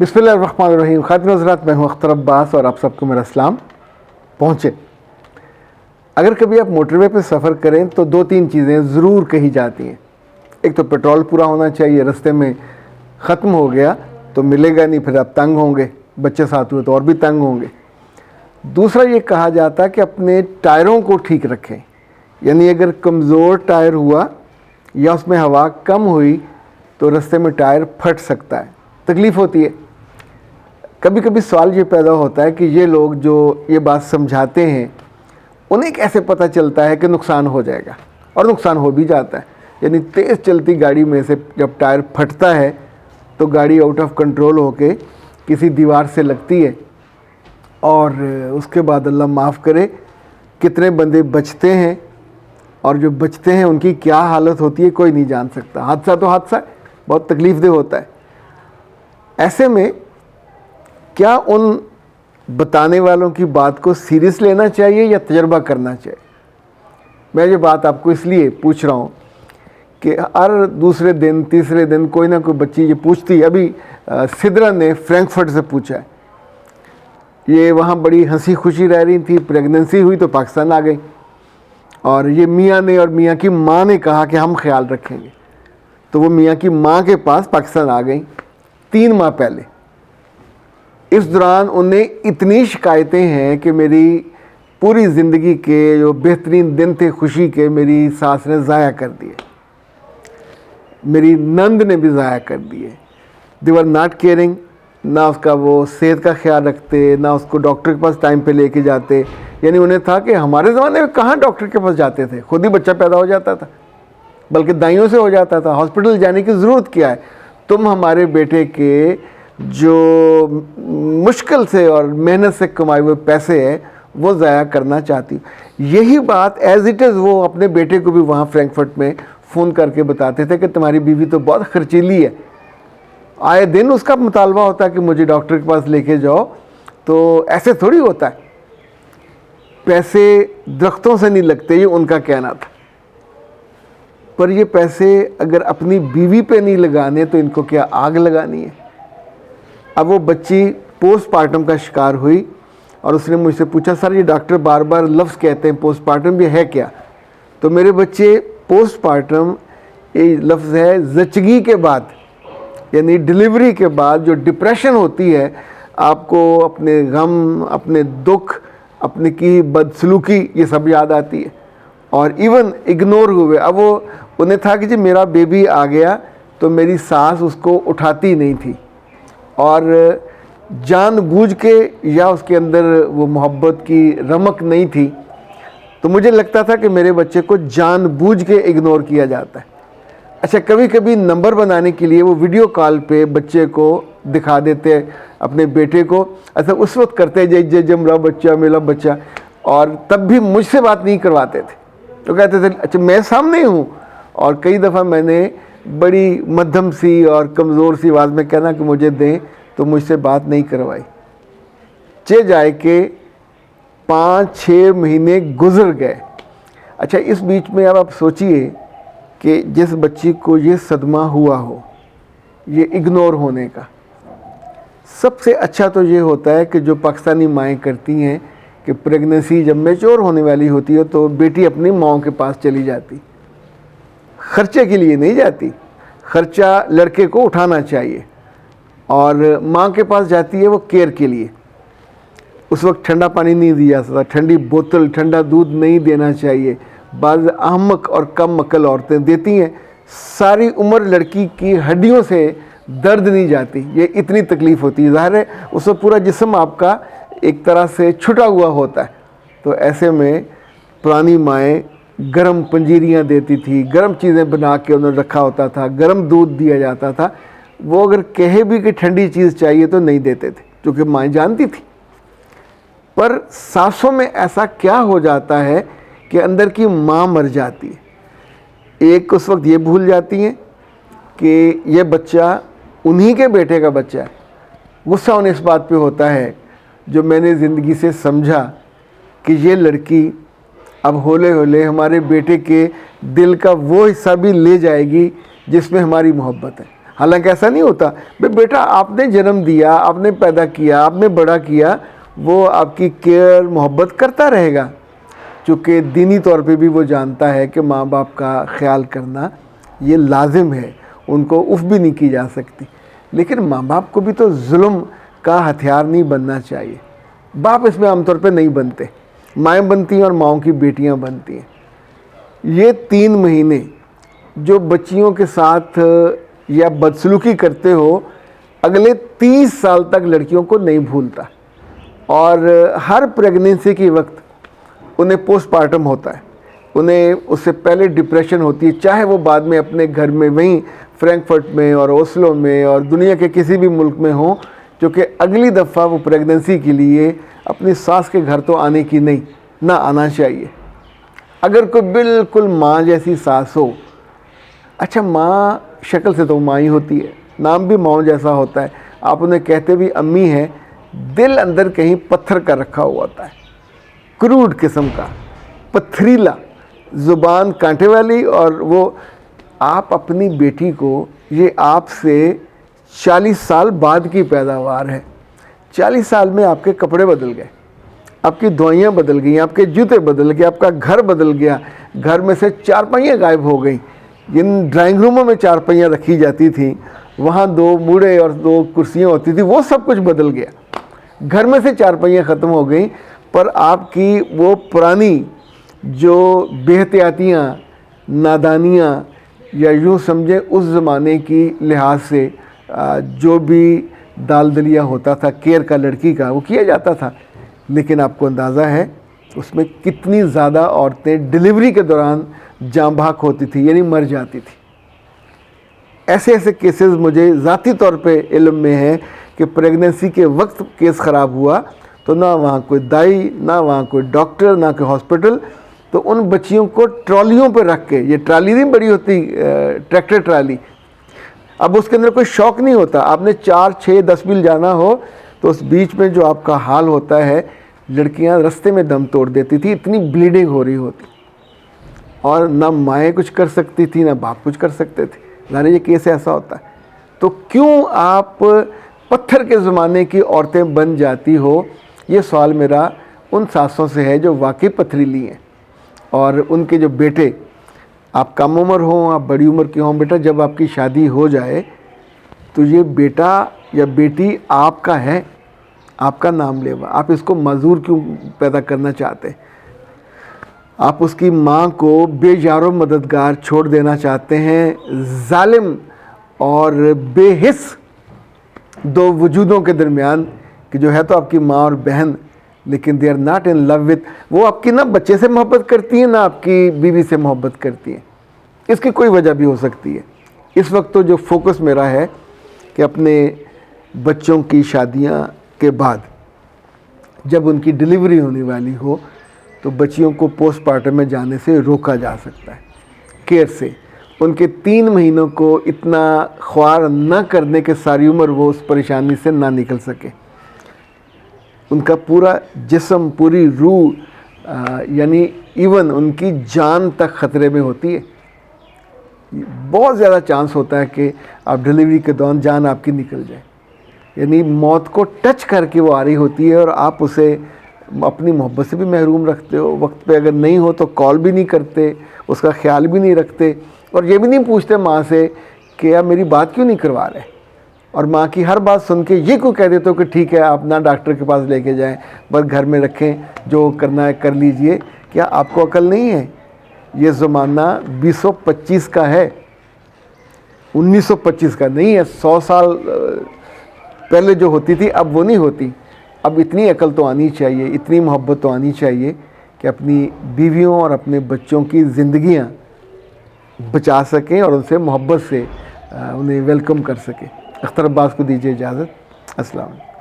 بسم اللہ الرحمن الرحیم. خاتون حضرات، میں ہوں اختر عباس اور آپ سب کو میرا سلام پہنچے. اگر کبھی آپ موٹر وے پہ سفر کریں تو 2-3 چیزیں ضرور کہی جاتی ہیں. ایک تو پیٹرول پورا ہونا چاہیے، رستے میں ختم ہو گیا تو ملے گا نہیں، پھر آپ تنگ ہوں گے، بچے ساتھ ہوئے تو اور بھی تنگ ہوں گے. دوسرا یہ کہا جاتا ہے کہ اپنے ٹائروں کو ٹھیک رکھیں، یعنی اگر کمزور ٹائر ہوا یا اس میں ہوا کم ہوئی تو رستے میں ٹائر پھٹ سکتا ہے، تکلیف ہوتی ہے. کبھی کبھی سوال یہ پیدا ہوتا ہے کہ یہ لوگ جو یہ بات سمجھاتے ہیں انہیں کیسے پتہ چلتا ہے کہ نقصان ہو جائے گا، اور نقصان ہو بھی جاتا ہے. یعنی تیز چلتی گاڑی میں سے جب ٹائر پھٹتا ہے تو گاڑی آؤٹ آف کنٹرول ہو کے کسی دیوار سے لگتی ہے، اور اس کے بعد اللہ معاف کرے کتنے بندے بچتے ہیں، اور جو بچتے ہیں ان کی کیا حالت ہوتی ہے کوئی نہیں جان سکتا. حادثہ تو حادثہ ہے، بہت تکلیف دہ ہوتا ہے. ایسے میں کیا ان بتانے والوں کی بات کو سیریس لینا چاہیے یا تجربہ کرنا چاہیے؟ میں یہ بات آپ کو اس لیے پوچھ رہا ہوں کہ ہر دوسرے دن تیسرے دن کوئی نہ کوئی بچی یہ پوچھتی ہے. ابھی سدرا نے فرینکفرٹ سے پوچھا ہے، یہ وہاں بڑی ہنسی خوشی رہ رہی تھی، پریگننسی ہوئی تو پاکستان آ گئی، اور یہ میاں نے اور میاں کی ماں نے کہا کہ ہم خیال رکھیں گے، تو وہ میاں کی ماں کے پاس پاکستان آ گئیں 3 ماہ پہلے. اس دوران انہیں اتنی شکایتیں ہیں کہ میری پوری زندگی کے جو بہترین دن تھے خوشی کے، میری ساس نے ضائع کر دیے، میری نند نے بھی ضائع کر دیے. دے ور ناٹ کیئرنگ، نہ اس کا وہ صحت کا خیال رکھتے، نہ اس کو ڈاکٹر کے پاس ٹائم پہ لے کے جاتے. یعنی انہیں تھا کہ ہمارے زمانے میں کہاں ڈاکٹر کے پاس جاتے تھے، خود ہی بچہ پیدا ہو جاتا تھا، بلکہ دائیوں سے ہو جاتا تھا، ہاسپٹل جانے کی ضرورت کیا ہے. تم ہمارے بیٹے کے جو مشکل سے اور محنت سے کمائے ہوئے پیسے ہیں وہ ضائع کرنا چاہتی. یہی بات ایز اٹ از وہ اپنے بیٹے کو بھی وہاں فرینکفرٹ میں فون کر کے بتاتے تھے کہ تمہاری بیوی تو بہت خرچیلی ہے. آئے دن اس کا مطالبہ ہوتا ہے کہ مجھے ڈاکٹر کے پاس لے کے جاؤ. تو ایسے تھوڑی ہوتا ہے، پیسے درختوں سے نہیں لگتے، یہ ان کا کہنا تھا. پر یہ پیسے اگر اپنی بیوی پہ نہیں لگانے تو ان کو کیا آگ لگانی ہے. اب وہ بچی پوسٹ پارٹم کا شکار ہوئی اور اس نے مجھ سے پوچھا، سر یہ ڈاکٹر بار بار لفظ کہتے ہیں پوسٹ پارٹم، یہ ہے کیا؟ تو میرے بچے پوسٹ پارٹم یہ لفظ ہے زچگی کے بعد، یعنی ڈلیوری کے بعد جو ڈپریشن ہوتی ہے، آپ کو اپنے غم، اپنے دکھ، اپنے کی بدسلوکی یہ سب یاد آتی ہے، اور ایون اگنور ہوئے. اب وہ انہیں تھا کہ جی میرا بیبی آ گیا تو میری ساس اس کو اٹھاتی نہیں تھی، اور جان بوجھ کے یا اس کے اندر وہ محبت کی رمق نہیں تھی. تو مجھے لگتا تھا کہ میرے بچے کو جان بوجھ کے اگنور کیا جاتا ہے. اچھا، کبھی کبھی نمبر بنانے کے لیے وہ ویڈیو کال پہ بچے کو دکھا دیتے اپنے بیٹے کو. ایسا اس وقت کرتے جب میرا بچہ، اور تب بھی مجھ سے بات نہیں کرواتے تھے. تو کہتے تھے اچھا میں سامنے ہوں. اور کئی دفعہ میں نے بڑی مدھم سی اور کمزور سی آواز میں کہنا کہ مجھے دیں، تو مجھ سے بات نہیں کروائی. جائے کہ 5-6 مہینے گزر گئے. اچھا، اس بیچ میں اب آپ سوچئے کہ جس بچی کو یہ صدمہ ہوا ہو، یہ اگنور ہونے کا، سب سے اچھا تو یہ ہوتا ہے کہ جو پاکستانی مائیں کرتی ہیں کہ پریگننسی جب میچور ہونے والی ہوتی ہے تو بیٹی اپنی ماں کے پاس چلی جاتی. خرچے کے لیے نہیں جاتی، خرچہ لڑکے کو اٹھانا چاہیے، اور ماں کے پاس جاتی ہے وہ کیئر کے لیے. اس وقت ٹھنڈا پانی نہیں دیا جاتا، ٹھنڈی بوتل، ٹھنڈا دودھ نہیں دینا چاہیے. بعض احمق اور کم عقل عورتیں دیتی ہیں، ساری عمر لڑکی کی ہڈیوں سے درد نہیں جاتی، یہ اتنی تکلیف ہوتی ہے. ظاہر ہے اس وقت پورا جسم آپ کا ایک طرح سے چھٹا ہوا ہوتا ہے. تو ایسے میں پرانی مائیں گرم پنجیریاں دیتی تھی، گرم چیزیں بنا کے انہوں نے رکھا ہوتا تھا، گرم دودھ دیا جاتا تھا. وہ اگر کہے بھی کہ ٹھنڈی چیز چاہیے تو نہیں دیتے تھے، کیونکہ مائیں جانتی تھی. پر ساسوں میں ایسا کیا ہو جاتا ہے کہ اندر کی ماں مر جاتی ہے. ایک اس وقت یہ بھول جاتی ہیں کہ یہ بچہ انہی کے بیٹے کا بچہ ہے. غصہ انہیں اس بات پہ ہوتا ہے جو میں نے زندگی سے سمجھا کہ یہ لڑکی اب ہولے ہولے ہمارے بیٹے کے دل کا وہ حصہ بھی لے جائے گی جس میں ہماری محبت ہے. حالانکہ ایسا نہیں ہوتا، بیٹا آپ نے جنم دیا، آپ نے پیدا کیا، آپ نے بڑا کیا، وہ آپ کی کیئر محبت کرتا رہے گا، چونکہ دینی طور پہ بھی وہ جانتا ہے کہ ماں باپ کا خیال کرنا یہ لازم ہے، ان کو اف بھی نہیں کی جا سکتی۔ لیکن ماں باپ کو بھی تو ظلم کا ہتھیار نہیں بننا چاہیے۔ باپ اس میں عام طور پہ نہیں بنتے، مائیں بنتی ہیں اور ماؤں کی بیٹیاں بنتی ہیں۔ یہ 3 مہینے جو بچیوں کے ساتھ یا بدسلوکی کرتے ہو، اگلے 30 سال تک لڑکیوں کو نہیں بھولتا، اور ہر پریگننسی کے وقت انہیں پوسٹ پارٹم ہوتا ہے، انہیں اس سے پہلے ڈپریشن ہوتی ہے، چاہے وہ بعد میں اپنے گھر میں وہیں فرینکفرٹ میں اور اوسلو میں اور دنیا کے کسی بھی ملک میں ہوں، کیونکہ اگلی دفعہ وہ پریگننسی کے لیے اپنی ساس کے گھر تو آنے کی نہیں، نہ آنا چاہیے۔ اگر کوئی بالکل ماں جیسی ساس ہو، اچھا ماں شکل سے تو ماں ہی ہوتی ہے، نام بھی ماں جیسا ہوتا ہے، آپ انہیں کہتے بھی امی ہیں، دل اندر کہیں پتھر کا رکھا ہوا ہوتا ہے، کروڈ قسم کا، پتھریلا، زبان کانٹے والی، اور وہ آپ اپنی بیٹی کو، یہ آپ سے 40 سال بعد کی پیداوار ہے، 40 سال میں آپ کے کپڑے بدل گئے، آپ کی دوائیاں بدل گئیں، آپ کے جوتے بدل گئے، آپ کا گھر بدل گیا، گھر میں سے چارپائیاں غائب ہو گئیں، جن ڈرائنگ روموں میں چارپائیاں رکھی جاتی تھیں وہاں 2 موڑے اور 2 کرسیاں ہوتی تھیں، وہ سب کچھ بدل گیا، گھر میں سے چارپائیاں ختم ہو گئیں، پر آپ کی وہ پرانی جو بے احتیاطیاں، نادانیاں، یا یوں سمجھیں اس زمانے کی لحاظ سے جو بھی دال دلیا ہوتا تھا کیئر کا لڑکی کا، وہ کیا جاتا تھا، لیکن آپ کو اندازہ ہے اس میں کتنی زیادہ عورتیں ڈیلیوری کے دوران جاں بحق ہوتی تھی، یعنی مر جاتی تھی۔ ایسے کیسز مجھے ذاتی طور پہ علم میں ہے کہ پریگننسی کے وقت کیس خراب ہوا تو نہ وہاں کوئی دائی، نہ وہاں کوئی ڈاکٹر، نہ کوئی ہاسپٹل، تو ان بچیوں کو ٹرالیوں پہ رکھ کے، یہ ٹرالی نہیں بڑی ہوتی، ٹریکٹر ٹرالی، اب اس کے اندر کوئی شوق نہیں ہوتا، آپ نے 4، 6، 10 میل جانا ہو تو اس بیچ میں جو آپ کا حال ہوتا ہے، لڑکیاں رستے میں دم توڑ دیتی تھی، اتنی بلیڈنگ ہو رہی ہوتی، اور نہ مائیں کچھ کر سکتی تھی، نہ باپ کچھ کر سکتے تھے، ظاہر یہ کیس ایسا ہوتا ہے۔ تو کیوں آپ پتھر کے زمانے کی عورتیں بن جاتی ہو؟ یہ سوال میرا ان ساسوں سے ہے جو واقعی پتھریلی ہیں، اور ان کے جو بیٹے، آپ کم عمر ہوں، آپ بڑی عمر کے ہوں، بیٹا جب آپ کی شادی ہو جائے تو یہ بیٹا یا بیٹی آپ کا ہے، آپ کا نام لیوا، آپ اس کو معذور کیوں پیدا کرنا چاہتے ہیں؟ آپ اس کی ماں کو بے یار و مددگار چھوڑ دینا چاہتے ہیں، ظالم اور بے حس 2 وجودوں کے درمیان، کہ جو ہے تو آپ کی ماں اور بہن، لیکن they are not in love with، وہ آپ کی نہ بچے سے محبت کرتی ہیں، نہ آپ کی بیوی سے محبت کرتی ہیں۔ اس کی کوئی وجہ بھی ہو سکتی ہے۔ اس وقت تو جو فوکس میرا ہے کہ اپنے بچوں کی شادیاں کے بعد جب ان کی ڈیلیوری ہونے والی ہو تو بچیوں کو پوسٹ پارٹم میں جانے سے روکا جا سکتا ہے، کیئر سے، ان کے 3 مہینوں کو اتنا خوار نہ کرنے کے ساری عمر وہ اس پریشانی سے نہ نکل سکے، ان کا پورا جسم، پوری روح، یعنی ایون ان کی جان تک خطرے میں ہوتی ہے۔ بہت زیادہ چانس ہوتا ہے کہ آپ ڈیلیوری کے دوران جان آپ کی نکل جائے، یعنی موت کو ٹچ کر کے وہ آ رہی ہوتی ہے، اور آپ اسے اپنی محبت سے بھی محروم رکھتے ہو، وقت پہ اگر نہیں ہو تو کال بھی نہیں کرتے، اس کا خیال بھی نہیں رکھتے، اور یہ بھی نہیں پوچھتے ماں سے کہ یار میری بات کیوں نہیں کروا رہے، اور ماں کی ہر بات سن کے یہ کیوں کہہ دیتے ہو کہ ٹھیک ہے آپ نہ ڈاکٹر کے پاس لے کے جائیں، بس گھر میں رکھیں، جو کرنا ہے کر لیجئے۔ کیا آپ کو عقل نہیں ہے؟ یہ زمانہ 2025 کا ہے، 1925 کا نہیں ہے۔ 100 سال پہلے جو ہوتی تھی اب وہ نہیں ہوتی۔ اب اتنی عقل تو آنی چاہیے، اتنی محبت تو آنی چاہیے کہ اپنی بیویوں اور اپنے بچوں کی زندگیاں بچا سکیں اور ان سے محبت سے انہیں ویلکم کر سکیں۔ اختر عباس کو دیجیے اجازت۔ السلام علیکم۔